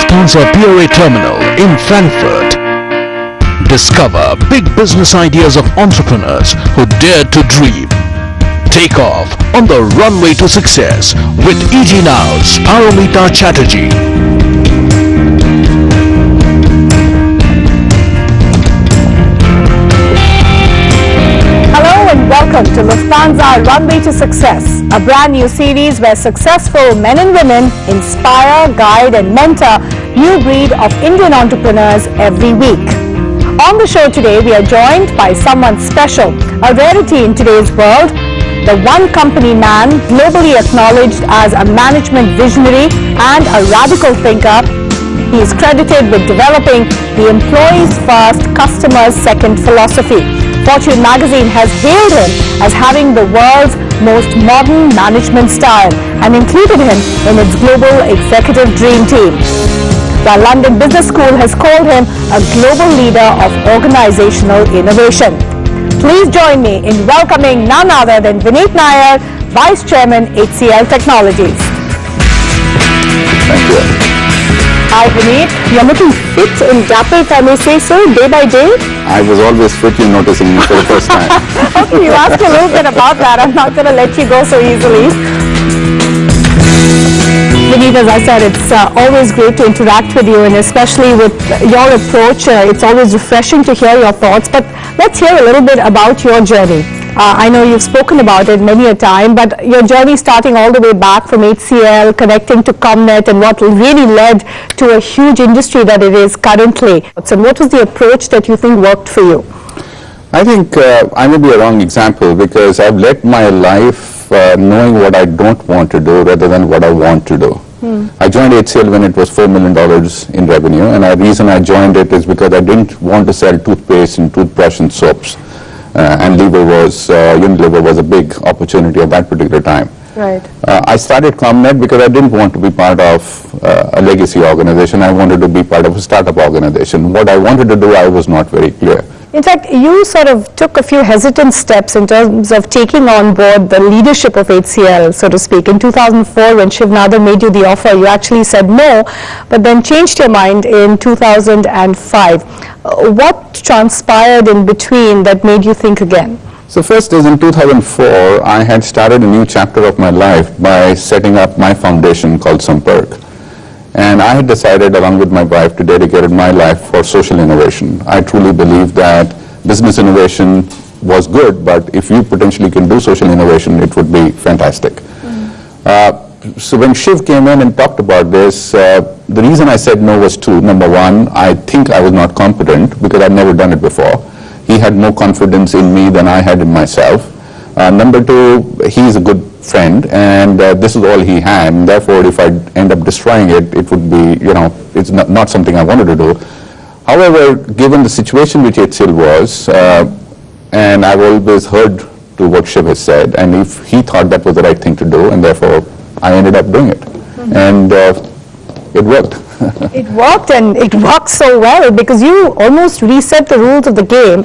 Lufthansa PRA terminal in Frankfurt. Discover big business ideas of entrepreneurs who dare to dream. Take off on the runway to success with ETNOW's Paramita Chatterjee. Hello and welcome to Lufthansa Runway to Success, a brand new series where successful men and women inspire, guide and mentor new breed of Indian entrepreneurs every week. On the show today, we are joined by someone special, a rarity in today's world, the one company man, globally acknowledged as a management visionary and a radical thinker. He is credited with developing the employees first, customers second philosophy. Fortune magazine has hailed him as having the world's most modern management style and included him in its global executive dream team. While London Business School has called him a global leader of organizational innovation. Please join me in welcoming none other than Vineet Nair, Vice Chairman, HCL Technologies. Thank you. Hi Vineet, you're looking fit and dapper, if I may say so, day by day. I was always fit, you noticing me for the first time. Okay, you asked a little bit about that. I'm not going to let you go so easily. Vineet, as I said, it's always great to interact with you, and especially with your approach. It's always refreshing to hear your thoughts. But let's hear a little bit about your journey. I know you've spoken about it many a time, but your journey starting all the way back from HCL, connecting to ComNet, and what really led to a huge industry that it is currently. And what was the approach that you think worked for you? I think I may be a wrong example because I've led my life knowing what I don't want to do rather than what I want to do. I joined HCL when it was $4 million in revenue, and the reason I joined it is because I didn't want to sell toothpaste and toothbrush and soaps. And Unilever was a big opportunity at that particular time. Right. I started ComNet because I didn't want to be part of a legacy organization. I wanted to be part of a startup organization. What I wanted to do, I was not very clear. In fact, you sort of took a few hesitant steps in terms of taking on board the leadership of HCL, so to speak. In 2004, when Shiv Nadar made you the offer, you actually said no, but then changed your mind in 2005. What transpired in between that made you think again? So first is in 2004, I had started a new chapter of my life by setting up my foundation called Sampark. And I had decided along with my wife to dedicate my life for social innovation. I truly believe that business innovation was good, but if you potentially can do social innovation, it would be fantastic. So when Shiv came in and talked about this, the reason I said no was two. Number one, I think I was not competent because I'd never done it before. He had more confidence in me than I had in myself. Number two, he's a good friend, and this is all he had, and therefore if I end up destroying it, it would be, it's not something I wanted to do. However, given the situation which HCL was, and I've always heard to what Shiv has said, and if he thought that was the right thing to do, and therefore I ended up doing it, and it worked. It worked, and it worked so well because you almost reset the rules of the game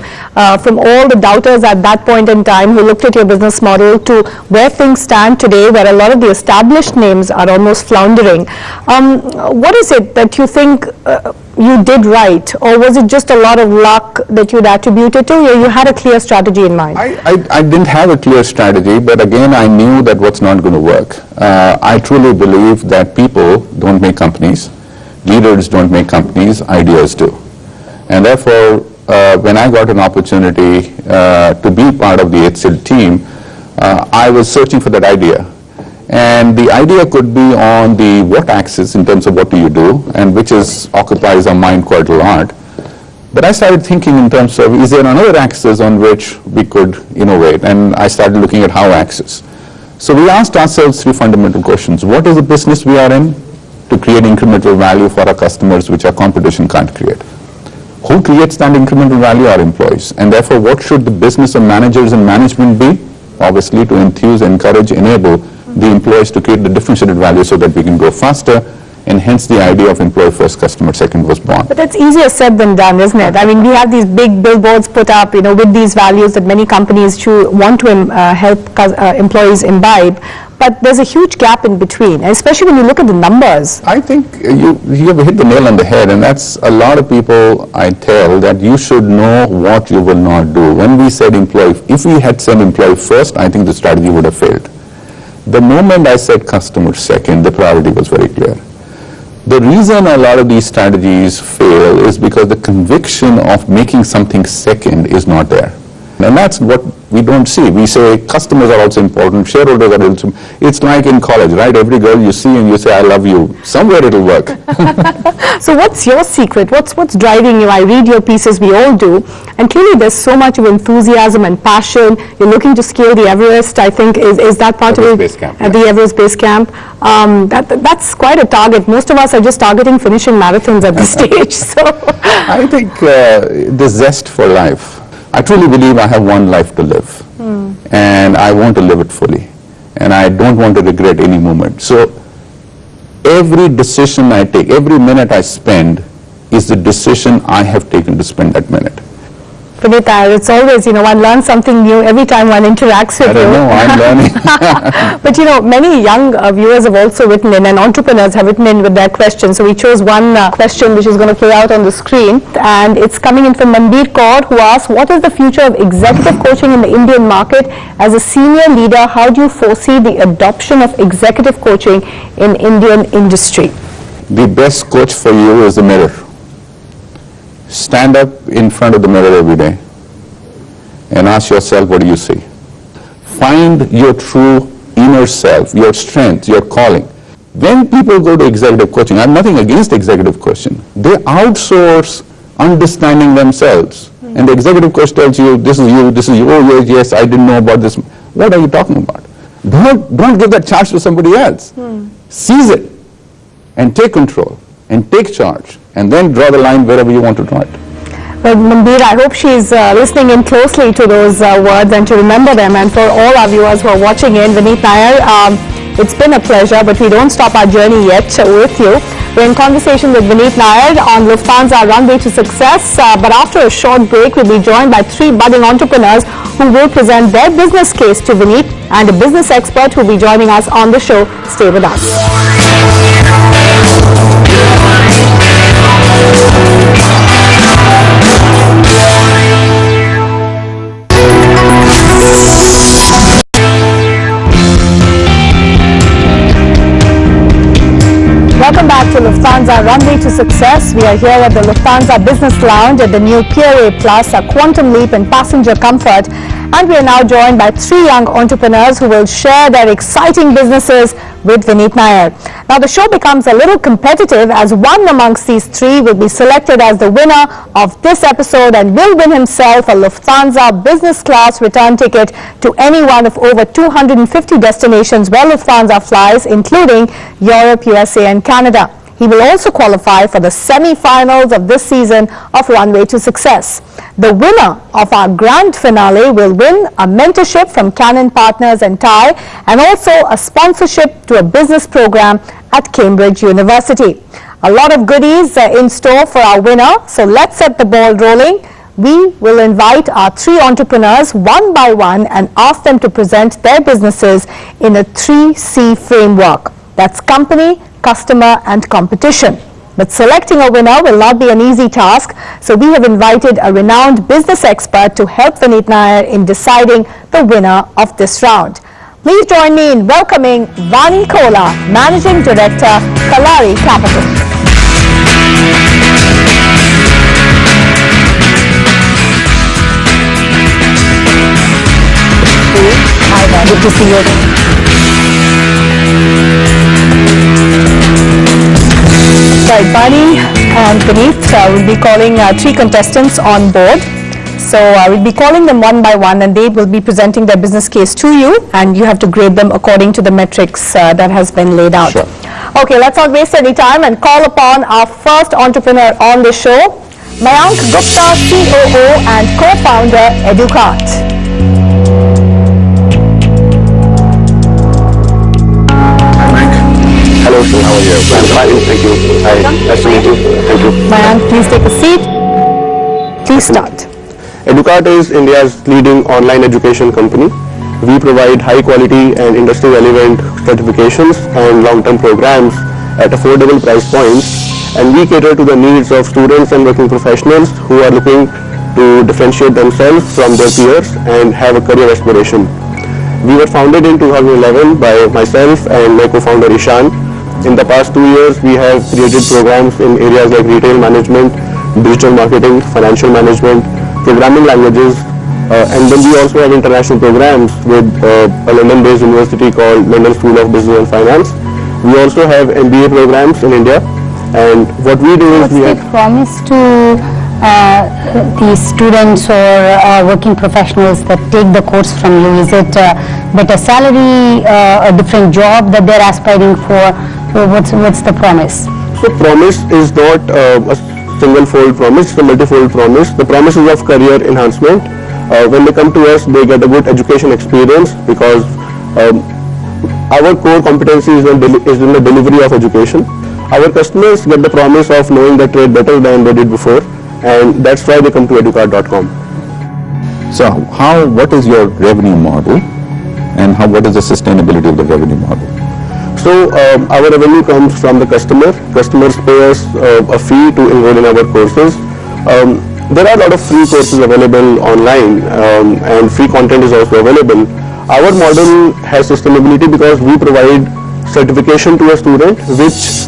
from all the doubters at that point in time who looked at your business model to where things stand today, where a lot of the established names are almost floundering. What is it that you think you did right, or was it just a lot of luck that you'd attributed to? You had a clear strategy in mind. I didn't have a clear strategy, but again, I knew that what's not going to work. I truly believe that people don't make companies. Leaders don't make companies, ideas do. And therefore, when I got an opportunity to be part of the HCL team, I was searching for that idea. And the idea could be on the what axis in terms of what do you do, and which occupies our mind quite a lot. But I started thinking in terms of, is there another axis on which we could innovate? And I started looking at how axis. So we asked ourselves three fundamental questions. What is the business we are in to create incremental value for our customers which our competition can't create? Who creates that incremental value? Our employees. And therefore, what should the business of managers and management be? Obviously, to enthuse, encourage, enable the employees to create the differentiated value so that we can grow faster, and hence the idea of employee first, customer second was born. But that's easier said than done, isn't it? I mean, we have these big billboards put up, with these values that many companies want to help employees imbibe. but there's a huge gap in between, especially when you look at the numbers. I think you have hit the nail on the head, and that's a lot of people I tell that you should know what you will not do. When we said employee, if we had said employee first, I think the strategy would have failed. The moment I said customer second, the priority was very clear. The reason a lot of these strategies fail is because the conviction of making something second is not there. And that's what we don't see. We say customers are also important, shareholders are also. It's like in college, right? Every girl you see and you say, I love you. Somewhere it'll work. So what's your secret? What's driving you? I read your pieces, we all do. And clearly there's so much of enthusiasm and passion. You're looking to scale the Everest, I think. Is that part Everest of it? Base Camp, At the Everest Base Camp. That's quite a target. Most of us are just targeting finishing marathons at this stage. So I think the zest for life. I truly believe I have one life to live, and I want to live it fully, and I don't want to regret any moment. So every decision I take, every minute I spend is the decision I have taken to spend that minute. Vineet, it's always, one learns something new every time one interacts with you. I don't know, I'm learning. But many young viewers have also written in, and entrepreneurs have written in with their questions. So we chose one question which is going to play out on the screen, and it's coming in from Manbir Kaur, who asks, what is the future of executive coaching in the Indian market? As a senior leader, how do you foresee the adoption of executive coaching in Indian industry? The best coach for you is the mirror. Stand up in front of the mirror every day and ask yourself, what do you see? Find your true inner self, your strength, your calling. When people go to executive coaching, I have nothing against executive coaching. They outsource understanding themselves. And the executive coach tells you, this is you, oh yes, I didn't know about this. What are you talking about? Don't give that charge to somebody else. Seize it and take control and take charge, and then draw the line wherever you want to draw it. Well, Manbir, I hope she's listening in closely to those words and to remember them. And for all our viewers who are watching in, Vineet Nair, it's been a pleasure, but we don't stop our journey yet with you. We're in conversation with Vineet Nair on Lufthansa Runway to Success, but after a short break, we'll be joined by 3 budding entrepreneurs who will present their business case to Vineet, and a business expert who will be joining us on the show. Stay with us. Welcome back to Lufthansa Runway to Success. We are here at the Lufthansa Business Lounge at the new Pier A Plus, a quantum leap in passenger comfort. And we are now joined by 3 young entrepreneurs who will share their exciting businesses with Vineet Nair. Now the show becomes a little competitive as one amongst these 3 will be selected as the winner of this episode and will win himself a Lufthansa business class return ticket to any one of over 250 destinations where Lufthansa flies, including Europe, USA and Canada. He will also qualify for the semi-finals of this season of Runway to Success. The winner of our grand finale will win a mentorship from Canon Partners and TIE, and also a sponsorship to a business program at Cambridge University. A lot of goodies in store for our winner, so let's set the ball rolling. We will invite our 3 entrepreneurs one by one and ask them to present their businesses in a 3C framework. That's company, customer and competition. But selecting a winner will not be an easy task, so we have invited a renowned business expert to help Vineet Nair in deciding the winner of this round. Please join me in welcoming Vani Kola, Managing Director, Kalari Capital. Hi, good to see you. Right, Vani and Vineet will be calling 3 contestants on board. So we'll be calling them one by one, and they will be presenting their business case to you, and you have to grade them according to the metrics that has been laid out. Sure. Okay, let's not waste any time and call upon our first entrepreneur on the show, Mayank Gupta, COO and co-founder, EduCart. Hello, sir. How are you? I'm fine, thank you. Hi, nice to meet you. Thank you. Mayank, please take a seat. Please start. EduCart is India's leading online education company. We provide high quality and industry relevant certifications and long-term programs at affordable price points, and we cater to the needs of students and working professionals who are looking to differentiate themselves from their peers and have a career aspiration. We were founded in 2011 by myself and my co-founder Ishan. In the past 2 years, we have created programs in areas like retail management, digital marketing, financial management, programming languages, and then we also have international programs with a London-based university called London School of Business and Finance. We also have MBA programs in India, and what we do is we promise to the students or working professionals that take the course from you. Is it better salary, a different job that they're aspiring for? What's the promise? So promise is not a single-fold promise, it's a multi-fold promise. The promise is of career enhancement. When they come to us, they get a good education experience because our core competency is in the delivery of education. Our customers get the promise of knowing the trade better than they did before, and that's why they come to educard.com. So what is your revenue model, and what is the sustainability of the revenue model? So our revenue comes from the customer. Customers pay us a fee to enroll in our courses. There are a lot of free courses available online, and free content is also available. Our model has sustainability because we provide certification to a student which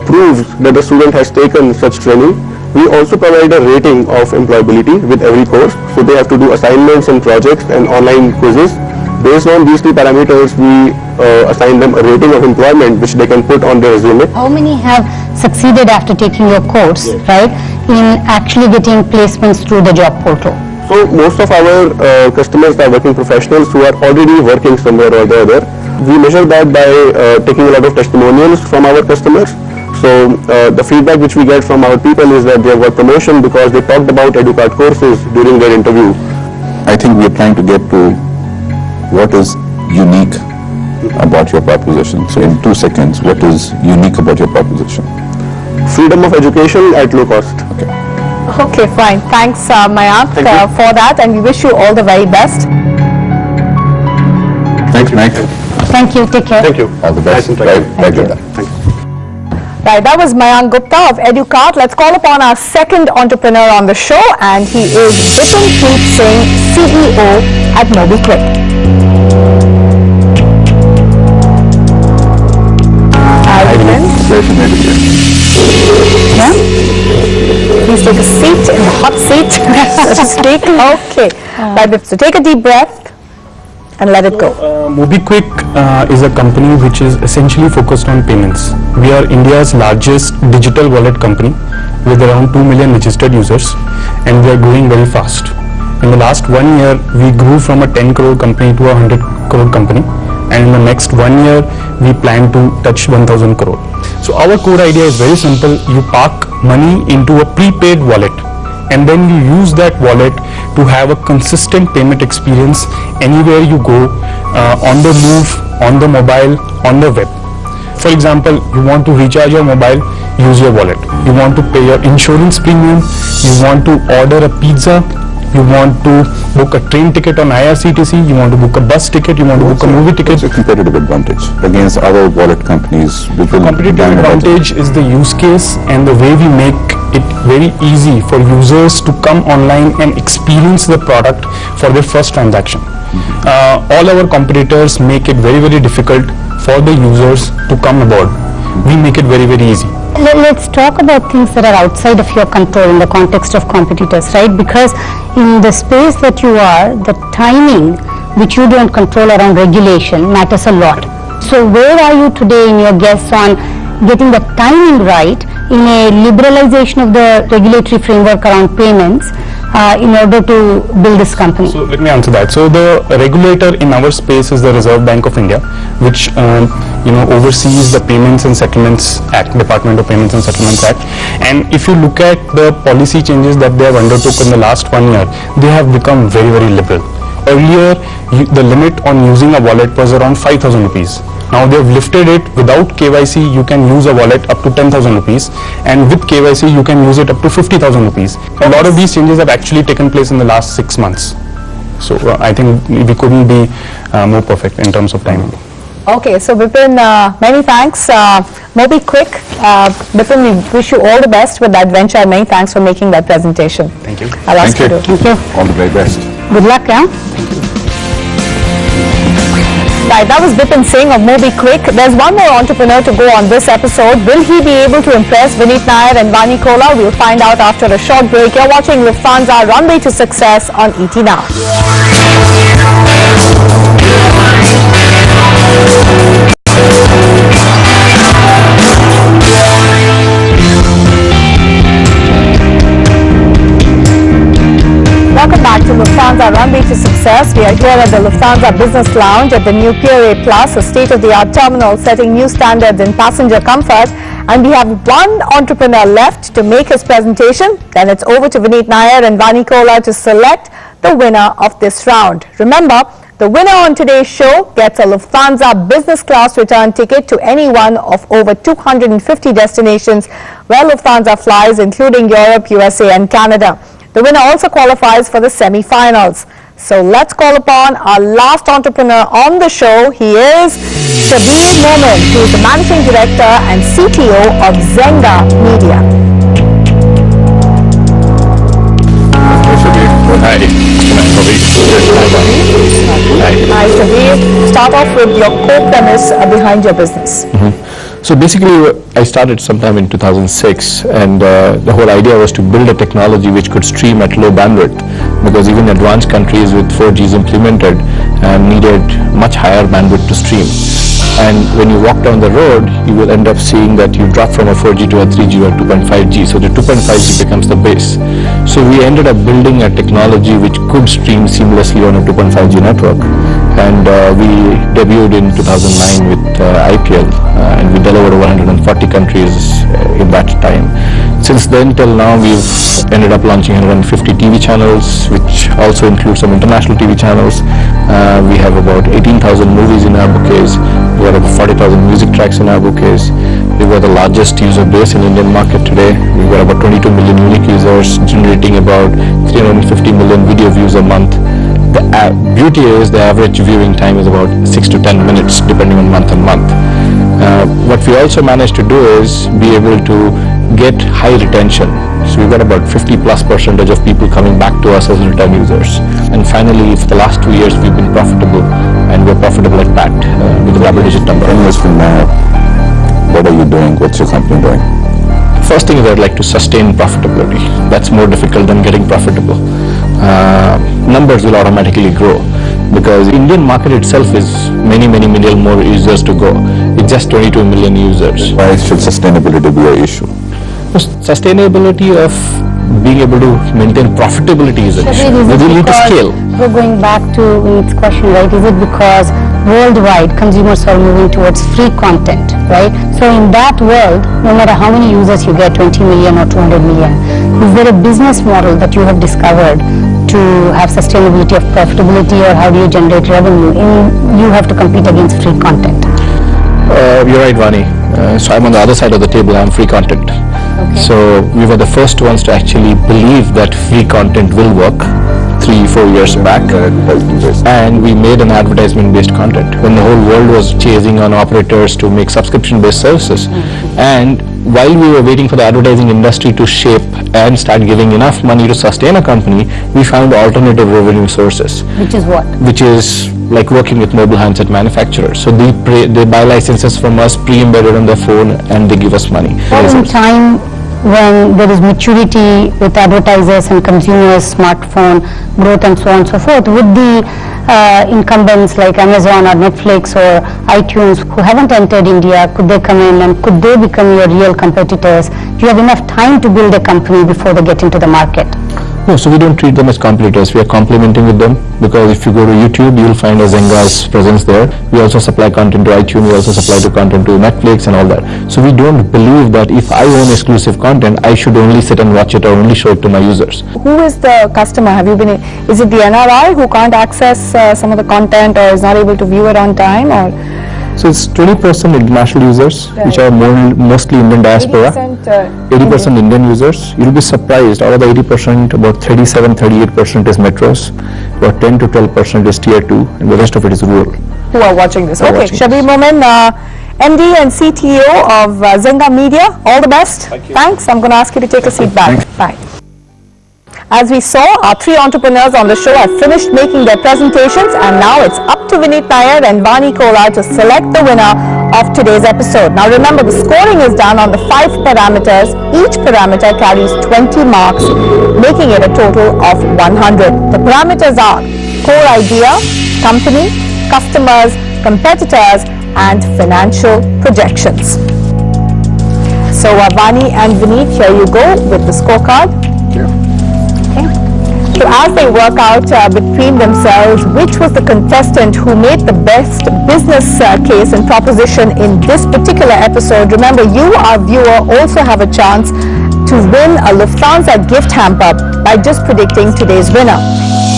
proves that the student has taken such training. We also provide a rating of employability with every course, so they have to do assignments and projects and online quizzes. Based on these two parameters, we assign them a rating of employment which they can put on their resume. How many have succeeded after taking your course, right, in actually getting placements through the job portal? So most of our customers are working professionals who are already working somewhere or the other. We measure that by taking a lot of testimonials from our customers. So the feedback which we get from our people is that they have got promotion because they talked about EduCard courses during their interview. I think we are trying to get to what is unique about your proposition. So in 2 seconds, what is unique about your proposition? Freedom of education at low cost. Okay, fine. Thanks, Mayank, for that, and we wish you all the very best. Thanks, Mike. Thank you. Take care. Thank you. All the best. Thank you. Thank you. Right, that was Mayank Gupta of EduCard. Let's call upon our second entrepreneur on the show, and he is Bipanpreet Singh, CEO at MobiKwik. Hi, Bipan. Pleasure to meet you. Yeah? Please take a seat in the hot seat. Okay. Right, so take a deep breath and let it go. MobiKwik is a company which is essentially focused on payments. We are India's largest digital wallet company with around 2 million registered users, and we are growing very fast. In the last 1 year, we grew from a 10 crore company to a 100 crore company, and in the next 1 year, we plan to touch 1000 crore. So our core idea is very simple. You park money into a prepaid wallet, and then you use that wallet to have a consistent payment experience anywhere you go, on the move, on the mobile, on the web. For example, you want to recharge your mobile, use your wallet. You want to pay your insurance premium, you want to order a pizza, you want to book a train ticket on IRCTC, you want to book a bus ticket, you want to book a movie ticket. What's your competitive advantage against other wallet companies? Competitive advantage is the use case and the way we make it very easy for users to come online and experience the product for their first transaction. All our competitors make it very, very difficult for the users to come aboard. We make it very, very easy. Let's talk about things that are outside of your control in the context of competitors, right? Because in the space that you are, the timing which you don't control around regulation matters a lot. So where are you today in your guess on getting the timing right in a liberalization of the regulatory framework around payments in order to build this company? So let me answer that. So the regulator in our space is the Reserve Bank of India, which oversees the Payments and Settlements Act, Department of Payments and Settlements Act. And if you look at the policy changes that they have undertook in the last 1 year, they have become very, very liberal. Earlier, the limit on using a wallet was around 5,000 rupees. Now they have lifted it. Without KYC, you can use a wallet up to 10,000 rupees, and with KYC, you can use it up to 50,000 rupees. A lot of these changes have actually taken place in the last 6 months. So I think we couldn't be more perfect in terms of timing. Okay, so Vipin, many thanks. Moby Quick, Vipin, we wish you all the best with that venture. Many thanks for making that presentation. Thank you. I'll ask Thank you. to. Thank you. All the very best. Good luck, yeah? Right, that was Vipin Singh of Moby Quick. There's one more entrepreneur to go on this episode. Will he be able to impress Vineet Nair and Vani Kola? We'll find out after a short break. You're watching Lufthansa Runway to Success on ETNOW. Welcome back to Lufthansa Runway to Success. We are here at the Lufthansa Business Lounge at the new Pier A Plus, a state-of-the-art terminal setting new standards in passenger comfort. And we have one entrepreneur left to make his presentation. Then it's over to Vineet Nair and Vani Kola to select the winner of this round. Remember, the winner on today's show gets a Lufthansa business class return ticket to any one of over 250 destinations where Lufthansa flies, including Europe, USA and Canada. The winner also qualifies for the semi-finals. So let's call upon our last entrepreneur on the show. He is Shabir Momin, who is the Managing Director and CTO of Zenga Media. Hi. Hi Shabir. Start off with your core premise behind your business. So basically, I started sometime in 2006, and the whole idea was to build a technology which could stream at low bandwidth, because even advanced countries with 4Gs implemented needed much higher bandwidth to stream. And when you walk down the road, you will end up seeing that you drop from a 4G to a 3G or 2.5G. So the 2.5G becomes the base. So we ended up building a technology which could stream seamlessly on a 2.5G network. And we debuted in 2009 with IPL, and we delivered over 140 countries in that time. Since then till now, we've ended up launching 150 TV channels, which also includes some international TV channels. We have about 18,000 movies in our bouquets. We have about 40,000 music tracks in our bouquets. We've got the largest user base in Indian market today. We've got about 22 million unique users, generating about 350 million video views a month. The beauty is the average viewing time is about 6 to 10 minutes, depending on month on month. What we also managed to do is be able to get high retention. So we've got about 50+% of people coming back to us as return users. And finally, for the last 2 years, we've been profitable, and we're profitable at PAT with a double-digit number. 10 years from now, what are you doing? What's your company doing? First thing is I'd like to sustain profitability. That's more difficult than getting profitable. Numbers will automatically grow, because Indian market itself is many million more users to go. It's just 22 million users. Why should sustainability be an issue? Sustainability of being able to maintain profitability is an issue. We need to scale. We're going back to Vineet's question, right? Is it because worldwide consumers are moving towards free content, right? So in that world, no matter how many users you get, 20 million or 200 million, is there a business model that you have discovered to have sustainability of profitability, or how do you generate revenue? You have to compete against free content. You're right, Vani. So I'm on the other side of the table. I'm free content. Okay. So we were the first ones to actually believe that free content will work 3-4 years back, and we made an advertisement-based content when the whole world was chasing on operators to make subscription-based services. And while we were waiting for the advertising industry to shape and start giving enough money to sustain a company, we found alternative revenue sources. Which is what? Which is like working with mobile handset manufacturers. So they buy licenses from us pre-embedded on their phone, and they give us money. In time when there is maturity with advertisers and consumers, smartphone growth and so on and so forth, would the incumbents like Amazon or Netflix or iTunes who haven't entered India, could they come in and could they become your real competitors? Do you have enough time to build a company before they get into the market? No, so we don't treat them as competitors. We are complementing with them, because if you go to YouTube, you'll find a Zenga's presence there. We also supply content to iTunes. We also supply content to Netflix and all that. So we don't believe that if I own exclusive content, I should only sit and watch it or only show it to my users. Who is the customer? Is it the NRI who can't access some of the content or is not able to view it on time? Or So it's 20% international users, which are mostly Indian diaspora. 80% Indian users. You'll be surprised, out of the 80%, about 37-38% is metros, about 10 to 12% is tier 2, and the rest of it is rural. Who are watching this. Okay, Shabir Momin, MD and CTO of Zenga Media, all the best. Thank you. Thanks. I'm going to ask you to take a seat back. Bye. As we saw, our three entrepreneurs on the show have finished making their presentations, and now it's up to Vineet Nair and Vani Kola to select the winner of today's episode. Now remember, the scoring is done on the 5 parameters. Each parameter carries 20 marks, making it a total of 100. The parameters are core idea, company, customers, competitors, and financial projections. So Vani and Vineet, here you go with the scorecard. So as they work out between themselves which was the contestant who made the best business case and proposition in this particular episode, remember you, our viewer, also have a chance to win a Lufthansa gift hamper by just predicting today's winner.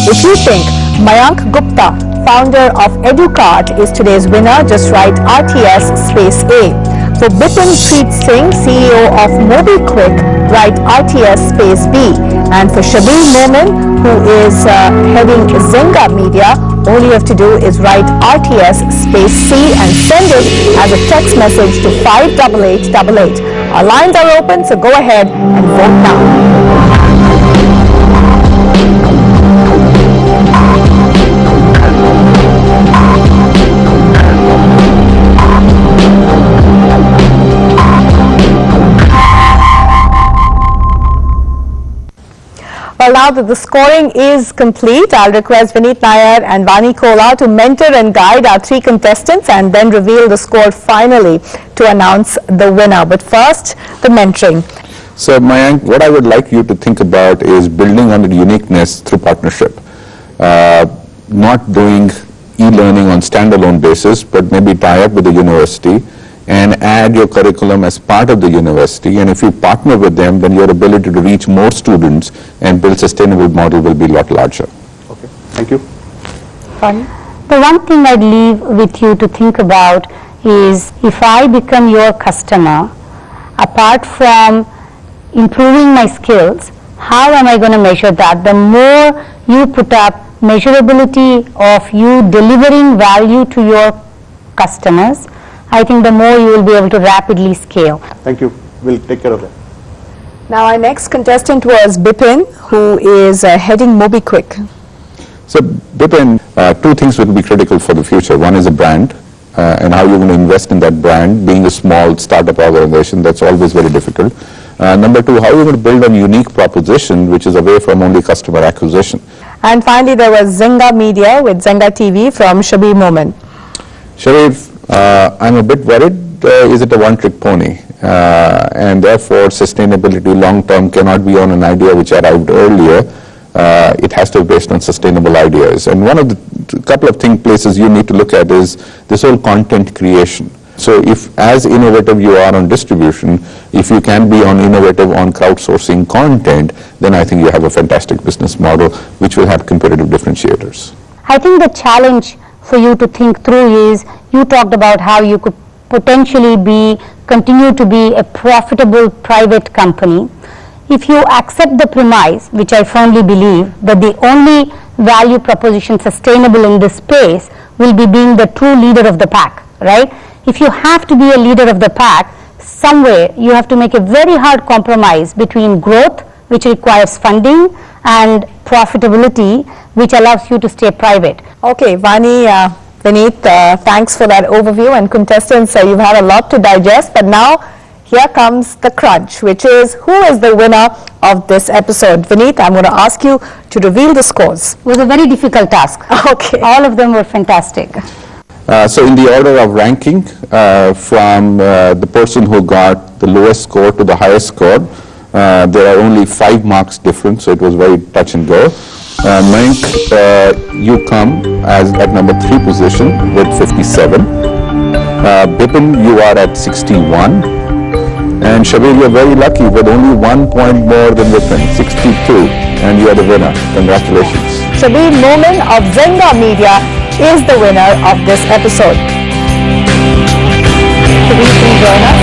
If you think Mayank Gupta, founder of EduCart, is today's winner, just write RTS space A. For Bipin Preet Singh, CEO of MobiKwik, write RTS space B. And for Shabir Momin, who is heading Zenga Media, all you have to do is write RTS space C and send it as a text message to 58888. Our lines are open, so go ahead and vote now. Well, now that the scoring is complete, I'll request Vineet Nair and Vani Kola to mentor and guide our 3 contestants and then reveal the score finally to announce the winner. But first, the mentoring. So Mayank, what I would like you to think about is building on the uniqueness through partnership. Not doing e-learning on standalone basis, but maybe tie up with the university and add your curriculum as part of the university, and if you partner with them, then your ability to reach more students and build sustainable model will be a lot larger. Okay, thank you. Vani? The one thing I'd leave with you to think about is, if I become your customer, apart from improving my skills, how am I going to measure that? The more you put up measurability of you delivering value to your customers, I think the more you will be able to rapidly scale. Thank you. We'll take care of that. Now our next contestant was Bipin, who is heading MobiKwik. So Bipin, 2 things will be critical for the future. One is a brand, and how you're going to invest in that brand. Being a small startup organization, that's always very difficult. Number 2, how you're going to build a unique proposition which is away from only customer acquisition. And finally, there was Zenga Media with Zenga TV from Shabir Momin. Sharif, I'm a bit worried, is it a one-trick pony? And therefore, sustainability long-term cannot be on an idea which arrived earlier. It has to be based on sustainable ideas. And one of the couple of places you need to look at is this whole content creation. So if as innovative you are on distribution, if you can be innovative on crowdsourcing content, then I think you have a fantastic business model which will have competitive differentiators. I think the challenge for you to think through is, you talked about how you could potentially continue to be a profitable private company. If you accept the premise, which I firmly believe, that the only value proposition sustainable in this space will be being the true leader of the pack, right? If you have to be a leader of the pack, somewhere you have to make a very hard compromise between growth, which requires funding, and profitability, which allows you to stay private. Okay, Vani, Vineet, thanks for that overview, and contestants, you've had a lot to digest, but now here comes the crunch, which is, who is the winner of this episode? Vineet, I'm going to ask you to reveal the scores. It was a very difficult task. Okay. All of them were fantastic. So in the order of ranking, from the person who got the lowest score to the highest score, there are only 5 marks difference, so it was very touch and go. Mayank, you come as at number 3 position with 57. Bipin, you are at 61. And Shabir, you're very lucky with only 1 point more than Bipin, 62. And you are the winner. Congratulations. Shabir Momin of Zenga Media is the winner of this episode. Could you please join us?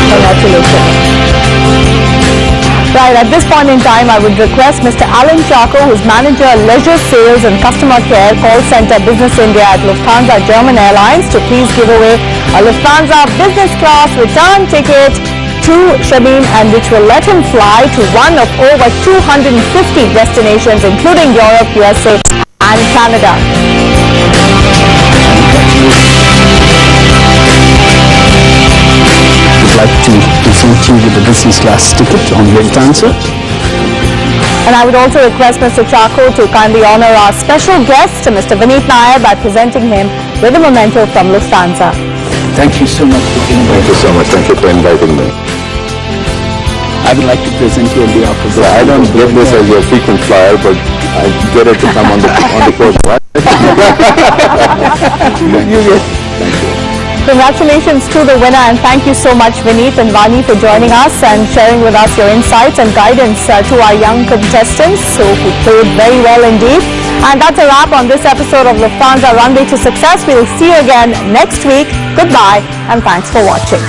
Congratulations. Right, at this point in time, I would request Mr. Alan Charco, who's Manager, Leisure Sales and Customer Care, Call Center Business India at Lufthansa German Airlines, to please give away a Lufthansa business class return ticket to Shamim, and which will let him fly to one of over 250 destinations, including Europe, USA and Canada. I'd like to present you with the business class ticket on Lufthansa. And I would also request Mr. Charco to kindly honor our special guest, Mr. Vineet Nair, by presenting him with a memento from Lufthansa. Thank you so much for being here. Thank you so much. Thank you for inviting me. I would like to present you on behalf of the... I don't get this as your frequent flyer, but I get it to come on the course. Right? You get... Thank you. Congratulations to the winner, and thank you so much, Vineet and Vani, for joining us and sharing with us your insights and guidance to our young contestants who played very well indeed. And that's a wrap on this episode of Lufthansa Runway to Success. We'll see you again next week. Goodbye and thanks for watching.